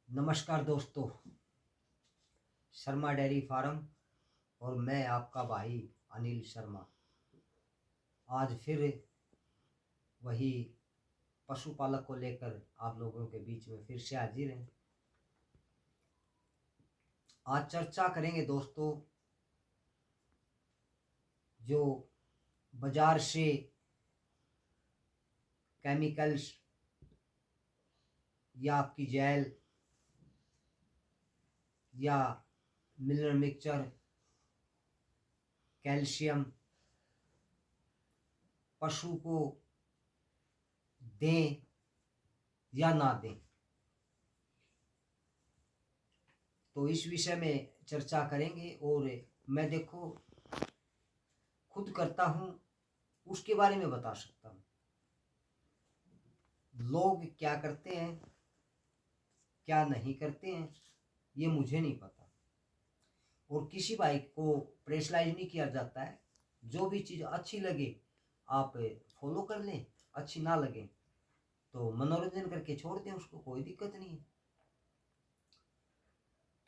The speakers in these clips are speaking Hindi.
नमस्कार दोस्तों, शर्मा डेयरी फार्म और मैं आपका भाई अनिल शर्मा। आज फिर वही पशुपालक को लेकर आप लोगों के बीच में फिर से हाजिर हैं। आज चर्चा करेंगे दोस्तों, जो बाजार से केमिकल्स या आपकी जेल या मिनरल मिक्सचर, कैल्शियम पशु को दें या ना दें, तो इस विषय में चर्चा करेंगे। और मैं देखो खुद करता हूँ, उसके बारे में बता सकता हूँ। लोग क्या करते हैं क्या नहीं करते हैं ये मुझे नहीं पता, और किसी भाई को प्रेशराइज नहीं किया जाता है। जो भी चीज़ अच्छी लगे आप फॉलो कर लें, अच्छी ना लगे तो मनोरंजन करके छोड़ दें, उसको कोई दिक्कत नहीं है।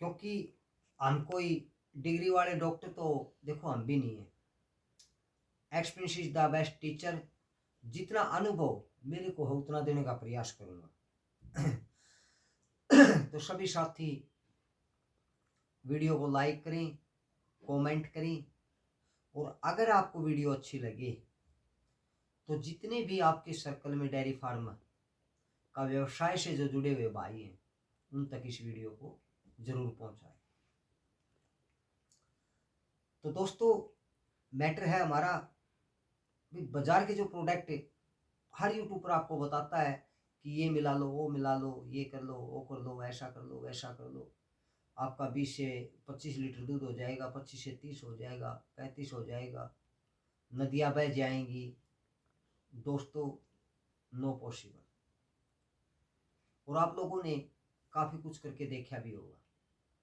क्योंकि हम कोई डिग्री वाले डॉक्टर तो देखो हम भी नहीं है। Experience is the best teacher. जितना अनुभव मेरे को हो उतना देने का प्रयास करूँगा। तो सभी साथी वीडियो को लाइक करें, कमेंट करें, और अगर आपको वीडियो अच्छी लगे तो जितने भी आपके सर्कल में डेयरी फार्म का व्यवसाय से जो जुड़े हुए भाई हैं उन तक इस वीडियो को जरूर पहुंचाएं। तो दोस्तों, मैटर है हमारा बाजार के जो प्रोडक्ट हर यूट्यूब पर आपको बताता है कि ये मिला लो, वो मिला लो, ये कर लो, वो कर लो, ऐसा कर लो, वैसा कर लो, आपका 20 से 25 लीटर दूध हो जाएगा, 25 से 30 हो जाएगा, 35 हो जाएगा, नदियाँ बह जाएंगी। दोस्तों, नो पॉसिबल। और आप लोगों ने काफ़ी कुछ करके देखा भी होगा,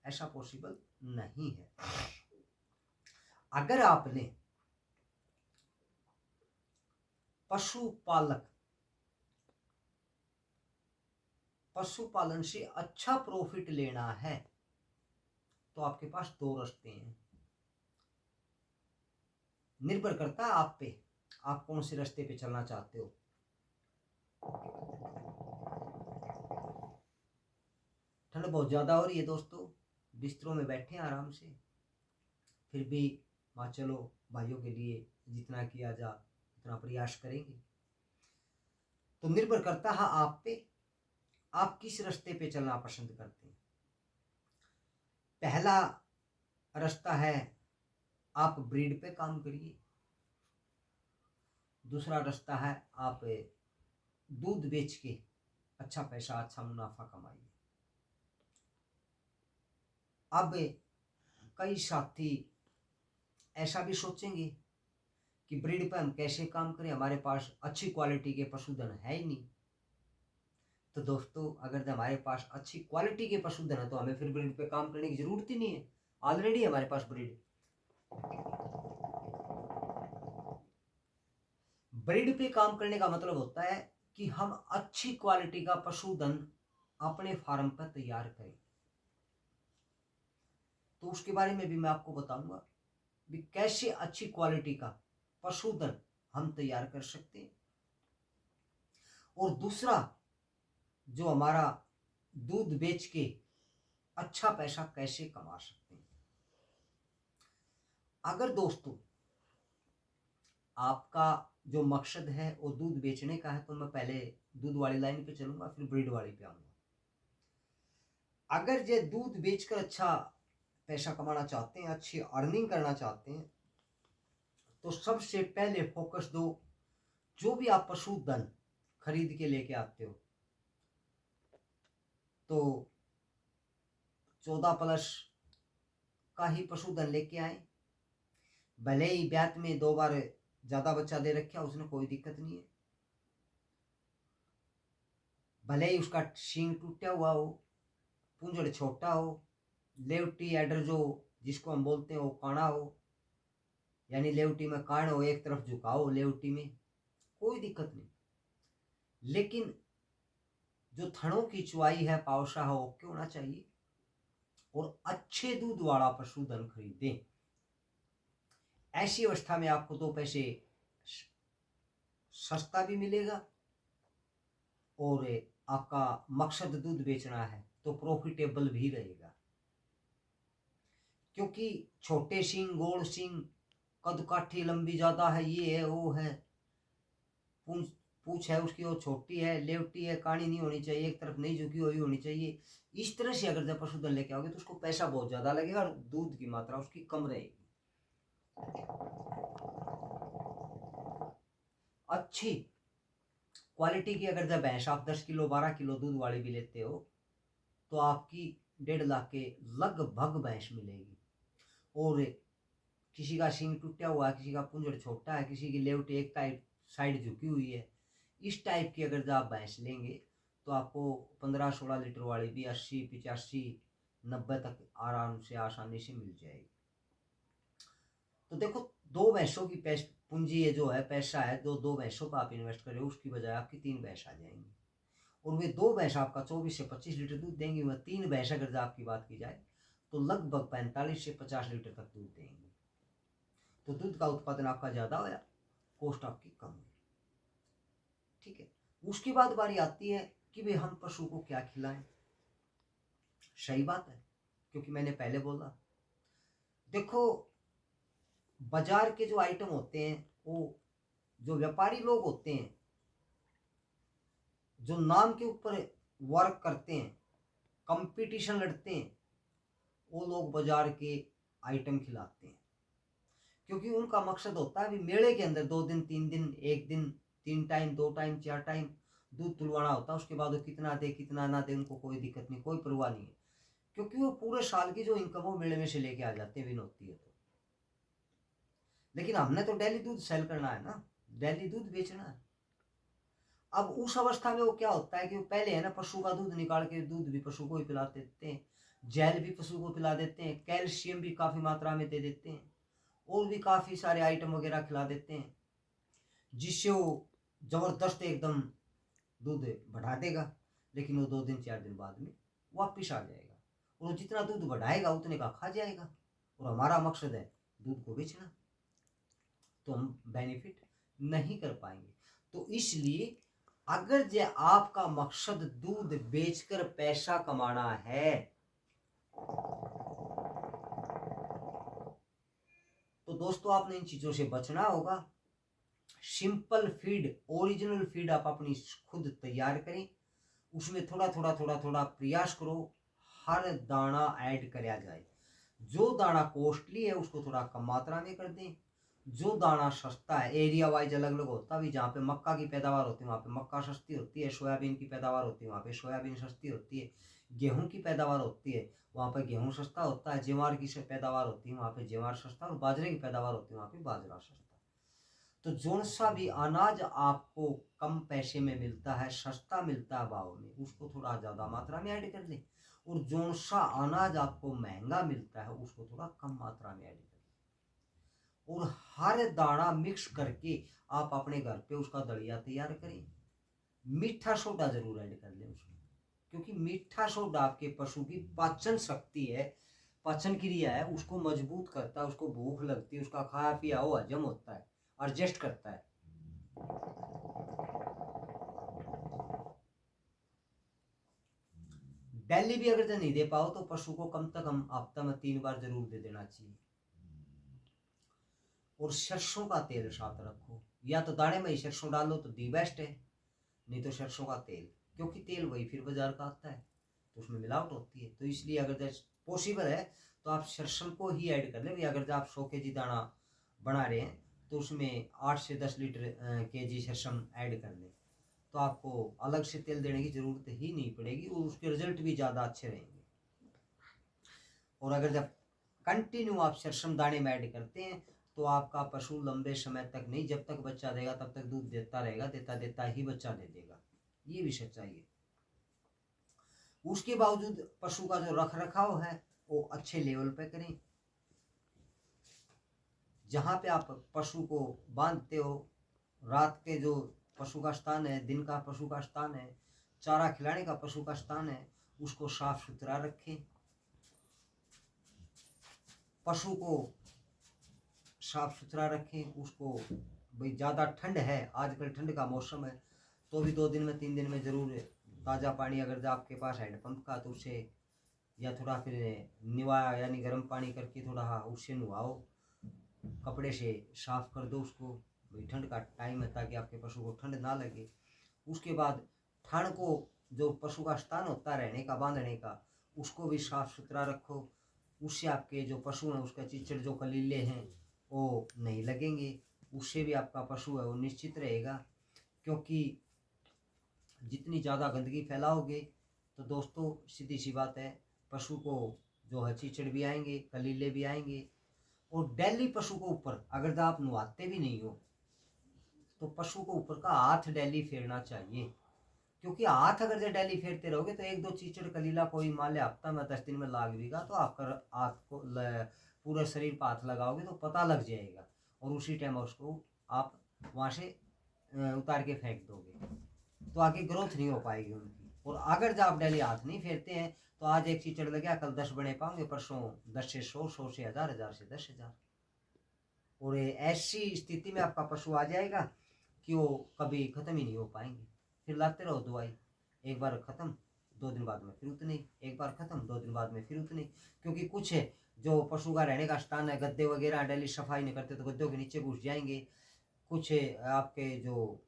ऐसा पॉसिबल नहीं है। अगर आपने पशुपालन से अच्छा प्रॉफिट लेना है तो आपके पास दो रास्ते हैं। निर्भर करता है आप पे, आप कौन से रास्ते पे चलना चाहते हो। ठंड बहुत ज़्यादा हो रही है दोस्तों, बिस्तरों में बैठे हैं आराम से, फिर भी माँ चलो भाइयों के लिए जितना किया जा उतना प्रयास करेंगे। तो निर्भर करता है आप पे, आप किस रास्ते पे चलना पसंद करते हैं। पहला रास्ता है आप ब्रीड पे काम करिए। दूसरा रास्ता है आप दूध बेच के अच्छा पैसा, अच्छा मुनाफा कमाइए। अब कई साथी ऐसा भी सोचेंगे कि ब्रीड पे हम कैसे काम करें, हमारे पास अच्छी क्वालिटी के पशुधन है ही नहीं। तो दोस्तों, अगर हमारे पास अच्छी क्वालिटी के पशुधन है तो हमें फिर ब्रीड पे काम करने की जरूरत ही नहीं है, ऑलरेडी हमारे पास ब्रीड। ब्रीड पे काम करने का मतलब होता है कि हम अच्छी क्वालिटी का पशुधन अपने फार्म पर तैयार करें। तो उसके बारे में भी मैं आपको बताऊंगा कि कैसे अच्छी क्वालिटी का पशुधन हम तैयार कर सकते हैं। और दूसरा, जो हमारा दूध बेच के अच्छा पैसा कैसे कमा सकते हैं। अगर दोस्तों आपका जो मकसद है वो दूध बेचने का है तो मैं पहले दूध वाली लाइन पे चलूंगा, फिर ब्रीड वाली पे आऊंगा। अगर ये दूध बेचकर अच्छा पैसा कमाना चाहते हैं, अच्छी अर्निंग करना चाहते हैं, तो सबसे पहले फोकस दो, जो भी आप पशुधन खरीद के लेके आते हो तो 14+ का ही पशुधन लेके आए। भले ही ब्यात में 2 बार ज्यादा बच्चा दे रखा, उसने कोई दिक्कत नहीं है। भले ही उसका सींग टूटा हुआ हो, पूंजड़ छोटा हो, लेवटी एडर जो जिसको हम बोलते हैं वो काना हो, यानी लेवटी में कान हो, एक तरफ झुकाव हो लेवटी में, कोई दिक्कत नहीं। लेकिन जो थनों की चुवाई है पावशा है ओके होना चाहिए, और अच्छे दूध वाला पशुधन खरीदें। ऐसी अवस्था में आपको 2 पैसे सस्ता भी मिलेगा, और आपका मकसद दूध बेचना है तो प्रॉफिटेबल भी रहेगा। क्योंकि छोटे सींग, गोल सींग, कद काठी लंबी ज्यादा है, ये है वो है, पूंछ पूंछ है उसकी वो छोटी है, लेवटी है, कानी नहीं होनी चाहिए, एक तरफ नहीं झुकी हुई होनी चाहिए। इस तरह से अगर जब पशुधन लेके आओगे तो उसको पैसा बहुत ज्यादा लगेगा और दूध की मात्रा उसकी कम रहेगी। अच्छी क्वालिटी की अगर जब भैंस आप 10 किलो 12 किलो दूध वाली भी लेते हो तो आपकी 1.5 लाख के लगभग भैंस मिलेगी। और किसी का सींग टूटा हुआ है, किसी का पुंजड़ छोटा है, किसी की लेवटी एक टाइप साइड झुकी हुई है, इस टाइप की अगर आप भैंस लेंगे तो आपको 15-16 लीटर वाली भी 80-85-90 तक आराम से आसानी से मिल जाएगी। तो देखो, 2 भैंसों की पूंजी है जो है, पैसा है, दो भैंसों का आप इन्वेस्ट करें, उसकी बजाय आपकी 3 भैंस आ जाएंगी, और वे 2 भैंस आपका 24 से 25 लीटर दूध देंगी। वह 3 भैंस अगर आपकी बात की जाए तो लगभग 45 से 50 लीटर तक दूध देंगी। तो दूध का उत्पादन आपका ज्यादा होया, कॉस्ट आपकी कम हुई। ठीक है, उसके बाद बारी आती है कि भाई हम पशु को क्या खिलाएं। सही बात है, क्योंकि मैंने पहले बोला, देखो बाजार के जो आइटम होते हैं, वो जो व्यापारी लोग होते हैं, जो नाम के ऊपर वर्क करते हैं, कंपटीशन लड़ते हैं, वो लोग बाजार के आइटम खिलाते हैं। क्योंकि उनका मकसद होता है भी मेले के अंदर 2 दिन 3 दिन, 1 दिन, 3 टाइम, 2 टाइम, 4 टाइम दूध तुलवाना होता है। उसके बाद वो कितना दे कितना ना दे उनको कोई दिक्कत नहीं, कोई परवाह नहीं है, क्योंकि वो पूरे साल की जो इनकम वो मेले में से लेके आ जाते हैं, विन होती है। तो लेकिन हमने तो डेली दूध सेल करना है ना, डेली दूध बेचना है। अब उस अवस्था में वो क्या होता है कि वो पहले है ना पशु का दूध निकाल के दूध भी पशु को ही पिला देते हैं, जेल भी पशु को पिला देते हैं, कैल्शियम भी काफी मात्रा में दे देते हैं, और भी काफी सारे आइटम वगैरह खिला देते हैं, जिससे वो जबरदस्त एकदम दूध बढ़ा देगा। लेकिन वो 2 दिन 4 दिन बाद में वापिस आ जाएगा, और जितना दूध बढ़ाएगा उतने का खा जाएगा, और हमारा मकसद है दूध को बेचना, तो हम बेनिफिट नहीं कर पाएंगे। तो इसलिए अगर जे आपका मकसद दूध बेचकर पैसा कमाना है तो दोस्तों आपने इन चीजों से बचना होगा। सिंपल फीड, ओरिजिनल फीड आप अपनी खुद तैयार करें, उसमें थोड़ा थोड़ा थोड़ा थोड़ा प्रयास करो हर दाना ऐड कराया जाए। जो दाना कॉस्टली है उसको थोड़ा कम मात्रा में कर दें, जो दाना सस्ता है, एरिया वाइज अलग अलग होता है, जहाँ पे मक्का की पैदावार होती है वहाँ पे मक्का सस्ती होती है, सोयाबीन की पैदावार होती है वहाँ पे सोयाबीन सस्ती होती है, गेहूं की पैदावार होती है वहाँ पे गेहूं सस्ता होता है, ज्वार की पैदावार होती है वहाँ पे ज्वार सस्ता, और बाजरे की पैदावार होती है वहाँ पे बाजरा सस्ता। तो जोन सा भी अनाज आपको कम पैसे में मिलता है, सस्ता मिलता है भाव में, उसको थोड़ा ज़्यादा मात्रा में ऐड कर लें, और जोन सा अनाज आपको महंगा मिलता है उसको थोड़ा कम मात्रा में ऐड कर लें, और हर दाना मिक्स करके आप अपने घर पे उसका दलिया तैयार करें। मीठा सोडा जरूर ऐड कर लें उसमें, क्योंकि मीठा सोडा आपके पशु की पाचन शक्ति है, पाचन क्रिया है, उसको मजबूत करता है, उसको भूख लगती है, उसका खाया पिया वो हजम होता है, एडजस्ट करता है। डेली भी अगर नहीं दे पाओ तो पशु को कम से कम हफ्ता में 3 बार जरूर दे देना चाहिए। और सरसों का तेल साथ रखो, या तो दाने में ही सरसों डालो तो दी बेस्ट है, नहीं तो सरसों का तेल, क्योंकि तेल वही फिर बाजार का आता है तो उसमें मिलावट होती है। तो इसलिए अगर पॉसिबल है तो आप सरसों को ही ऐड कर लें। अगर आप 100 kg दाना बना रहे हैं तो उसमें 8 से 10 लीटर kg सरसों ऐड कर लें, तो आपको अलग से तेल देने की जरूरत ही नहीं पड़ेगी, और उसके रिजल्ट भी ज़्यादा अच्छे रहेंगे। और अगर जब कंटिन्यू आप सरसों दाने में ऐड करते हैं तो आपका पशु लंबे समय तक नहीं, जब तक बच्चा देगा तब तक दूध देता रहेगा, देता देता ही बच्चा दे देगा, ये भी सच्चाई है। उसके बावजूद पशु का जो रख रखाव है वो अच्छे लेवल पे करें। जहाँ पे आप पशु को बांधते हो, रात के जो पशु का स्थान है, दिन का पशु का स्थान है, चारा खिलाने का पशु का स्थान है उसको साफ सुथरा रखें। पशु को साफ सुथरा रखें। उसको भाई ज़्यादा ठंड है, आजकल ठंड का मौसम है, तो भी 2 दिन में 3 दिन में ज़रूर ताज़ा पानी अगर जो आपके पास हैंडपम्प का तो उससे, या थोड़ा फिर निवा यानी गर्म पानी करके थोड़ा उससे नहाओ, कपड़े से साफ कर दो उसको। भाई ठंड का टाइम है ताकि आपके पशु को ठंड ना लगे। उसके बाद थान को, जो पशु का स्थान होता है रहने का, बांधने का, उसको भी साफ सुथरा रखो। उससे आपके जो पशु हैं उसका चिचड़ जो कलीले हैं वो नहीं लगेंगे, उससे भी आपका पशु है वो निश्चित रहेगा। क्योंकि जितनी ज़्यादा गंदगी फैलाओगे तो दोस्तों सीधी सी बात है, पशु को जो है चिचड़ भी आएंगे, कलीले भी आएंगे। और डेली पशु को ऊपर अगर जो आप नहाते भी नहीं हो तो पशु को ऊपर का हाथ डेली फेरना चाहिए। क्योंकि हाथ अगर जो डेली फेरते रहोगे तो 1-2 चीचड़ कलीला कोई मान ले हफ्ता में 10 दिन में लाग देगा, तो आपका हाथ को पूरा शरीर पर हाथ लगाओगे तो पता लग जाएगा, और उसी टाइम उसको आप वहाँ से उतार के फेंक दोगे, तो आगे ग्रोथ नहीं हो पाएगी उनकी। और अगर जब आप डेली हाथ नहीं फेरते हैं तो आज एक चीचड़ लग गया, कल 10 बने पाओगे, परसों 10 से 100, 100 से 1000, 1000 से 10,000। और ऐसी स्थिति में आपका पशु आ जाएगा कि वो कभी ख़त्म ही नहीं हो पाएंगे। फिर लाते रहो दवाई, एक बार ख़त्म 2 दिन बाद में फिर उतनी, एक बार ख़त्म 2 दिन बाद में फिर उतनी। क्योंकि कुछ है जो पशु का रहने का स्थान है, गद्दे वगैरह डेली सफाई नहीं करते तो गद्दों के नीचे घुस जाएंगे। कुछ है आपके जो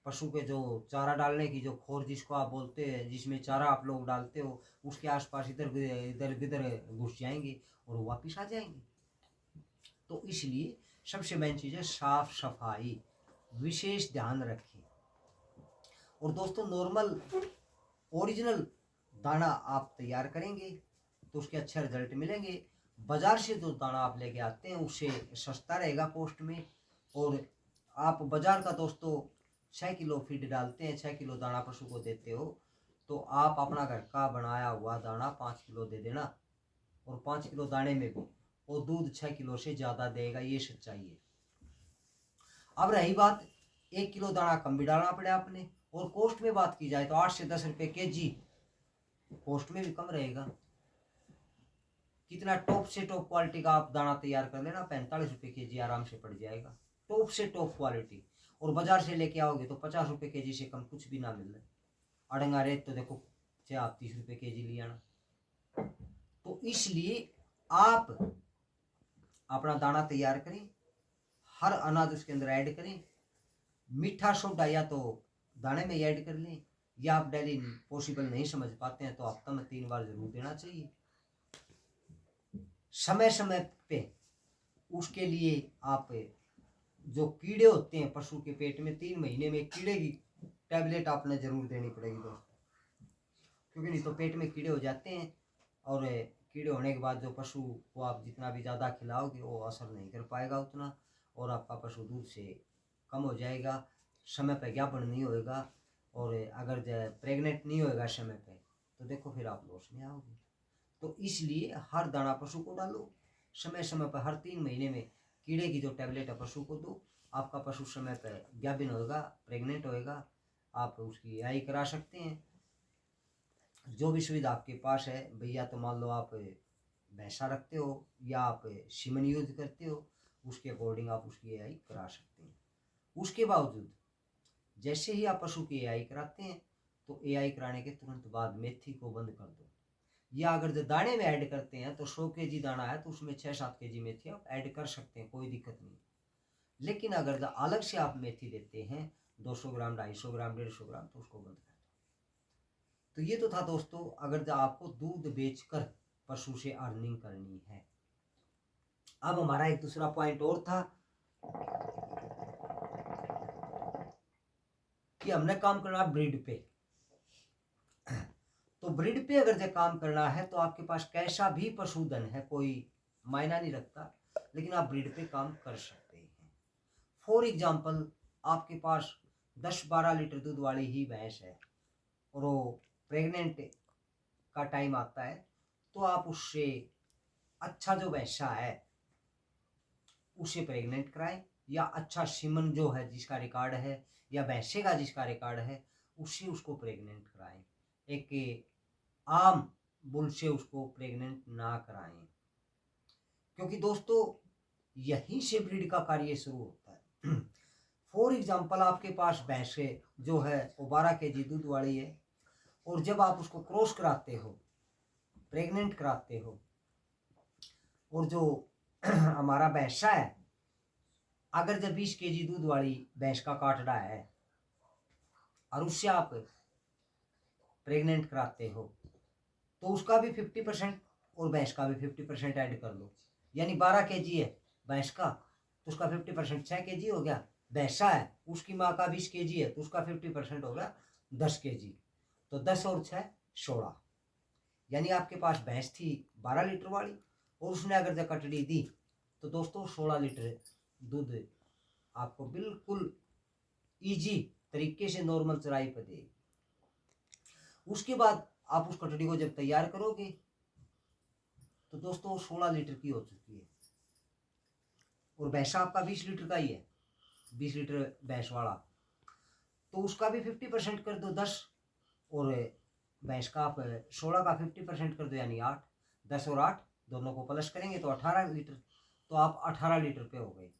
पशु के जो चारा डालने की जो खोर जिसको आप बोलते हैं, जिसमें चारा आप लोग डालते हो, उसके आसपास इधर इधर इधर घुस जाएंगे और वापिस आ जाएंगे। तो इसलिए सबसे मेन चीज़ है साफ सफाई, विशेष ध्यान रखें। और दोस्तों नॉर्मल ओरिजिनल दाना आप तैयार करेंगे तो उसके अच्छे रिजल्ट मिलेंगे। बाजार से जो दाना आप लेके आते हैं उससे सस्ता रहेगा कॉस्ट में। और आप बाजार का दोस्तों 6 किलो फीड डालते हैं, 6 किलो दाना पशु को देते हो, तो आप अपना घर का बनाया हुआ दाना 5 किलो दे देना, और 5 किलो दाने में भी वो दूध 6 किलो से ज़्यादा देगा, ये सच्चाई है। अब रही बात 1 किलो दाना कम भी डालना पड़े आपने, और कॉस्ट में बात की जाए तो 8 से 10 रुपये केजी कॉस्ट में भी कम रहेगा। कितना टॉप से टॉप क्वालिटी का आप दाना तैयार कर लेना, 45 रुपये केजी आराम से पड़ जाएगा, टॉप से टॉप क्वालिटी। और बाजार से लेके आओगे तो 50 रुपये केजी से कम कुछ भी ना मिल रहा। अड़ंगा रेट तो देखो चाहे आप 30 रुपये केजी ले आना। तो इसलिए आप अपना दाना तैयार करें, हर अनाज उसके अंदर ऐड करें। मीठा सोडा या तो दाने में ऐड कर लें, या आप डेली पॉसिबल नहीं समझ पाते हैं तो हफ्ता में 3 बार जरूर देना चाहिए। समय समय पे उसके लिए आप जो कीड़े होते हैं पशु के पेट में, 3 महीने में कीड़े की टैबलेट आपने जरूर देनी पड़ेगी दोस्तों। क्योंकि नहीं तो पेट में कीड़े हो जाते हैं, और कीड़े होने के बाद जो पशु को आप जितना भी ज़्यादा खिलाओगे वो असर नहीं कर पाएगा उतना, और आपका पशु दूध से कम हो जाएगा, समय पर ज्ञापन नहीं होएगा। और अगर प्रेग्नेंट नहीं होएगा समय पे तो देखो फिर आप लॉस में आओगे। तो इसलिए हर दाना पशु को डालो, समय समय पर हर 3 महीने में कीड़े की जो टैबलेट है पशु को दो। आपका पशु समय पर ज्ञापन होएगा, प्रेग्नेंट होएगा, आप उसकी आई करा सकते हैं। जो भी सुविधा आपके पास है भैया, तो मान लो आप भैंसा रखते हो या आप सीमन यूज करते हो, उसके अकॉर्डिंग आप उसकी एआई करा सकते हैं। उसके बावजूद जैसे ही आप पशु की एआई कराते हैं तो एआई कराने के तुरंत बाद मेथी को बंद कर दो। या अगर जो दाने में ऐड करते हैं तो 100 केजी दाना है तो उसमें 6-7 केजी मेथी आप ऐड कर सकते हैं, कोई दिक्कत नहीं। लेकिन अगर अलग से आप मेथी देते हैं 200 ग्राम, 250 ग्राम, 150 ग्राम, तो उसको बंद कर दो। तो ये तो था दोस्तों, अगर जो आपको दूध बेचकर पशु से अर्निंग करनी है। अब हमारा एक दूसरा पॉइंट और था कि हमने काम करना ब्रीड पे। तो ब्रीड पे अगर जो काम करना है तो आपके पास कैसा भी पशुधन है कोई मायना नहीं रखता, लेकिन आप ब्रीड पे काम कर सकते हैं। फॉर एग्जाम्पल आपके पास 10-12 लीटर दूध वाली ही भैंस है और वो प्रेग्नेंट का टाइम आता है, तो आप उससे अच्छा जो भैंसा है उसे प्रेग्नेंट कराएं, या अच्छा सीमन जो है जिसका रिकॉर्ड है, या भैंसे का जिसका रिकॉर्ड है उससे उसको प्रेग्नेंट कराएं, एक आम बुल से उसको प्रेग्नेंट ना कराएं, क्योंकि दोस्तों यहीं से ब्रीड का कार्य शुरू होता है। फॉर एग्जाम्पल आपके पास भैंस है जो है वो 12 kg दूध वाली है, और जब आप उसको क्रॉस कराते हो, प्रेग्नेंट कराते हो, और जो हमारा भैंसा है अगर जब 20 kg दूध वाली भैंस का काटड़ा है और उससे आप प्रेग्नेंट कराते हो, तो उसका भी 50% और भैंस का भी 50% ऐड कर लो, यानी 12 kg है भैंस का तो उसका 50% 6 kg हो गया। भैंसा है उसकी माँ का 20 kg है तो उसका 50% हो गया 10 kg, तो 10 और 6 16, यानी आपके पास भैंस थी 12 लीटर वाली और उसने अगर जब कटड़ी दी तो दोस्तों 16 लीटर दूध आपको बिल्कुल इजी तरीके से नॉर्मल चराई पर देगी। उसके बाद आप उस कटड़ी को जब तैयार करोगे तो दोस्तों 16 लीटर की हो चुकी है, और भैंसा आपका 20 लीटर का ही है, 20 लीटर भैंस वाला, तो उसका भी 50% कर दो 10, और भैंस का आप 16 का 50% कर दो यानी 8, 10 और 8 दोनों को प्लस करेंगे तो 18 लीटर, तो आप 18 लीटर पे हो गए,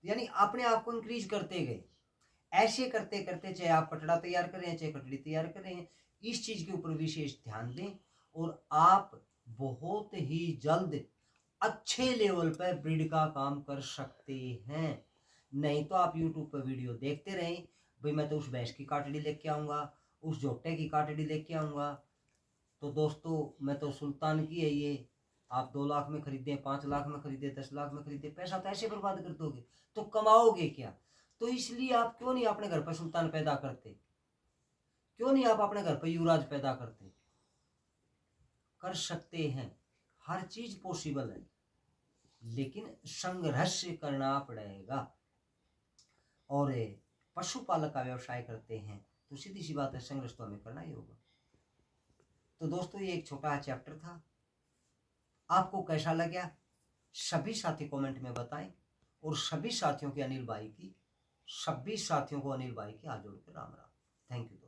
यानी अपने आप को इंक्रीज करते गए। ऐसे करते करते चाहे आप कटड़ा तैयार कर रहे हैं चाहे कटड़ी तैयार कर रहे हैं, इस चीज के ऊपर विशेष ध्यान दें और आप बहुत ही जल्द अच्छे लेवल पर ब्रीड का काम कर सकते हैं। नहीं तो आप यूट्यूब पर वीडियो देखते रहें, भाई मैं तो उस भैंस की काटड़ी लेके आऊंगा, उस जोटे की काटड़ी लेके आऊंगा, तो दोस्तों मैं तो सुल्तान की है ये, आप 2 लाख में खरीदे, 5 लाख में खरीदे, 10 लाख में खरीदे, पैसा तो ऐसे बर्बाद कर दोगे तो कमाओगे क्या। तो इसलिए आप क्यों नहीं अपने घर पर सुल्तान पैदा करते, क्यों नहीं आप अपने घर पर युवराज पैदा करते। कर सकते हैं, हर चीज पॉसिबल है, लेकिन संघर्ष करना पड़ेगा। और पशुपालक का व्यवसाय करते हैं तो सीधी सी बात है संघर्ष तो हमें करना ही होगा। तो दोस्तों ये एक छोटा चैप्टर था, आपको कैसा लगा सभी साथी कमेंट में बताएं, और सभी साथियों को अनिल भाई की हाथ जोड़ के राम राम। Thank you.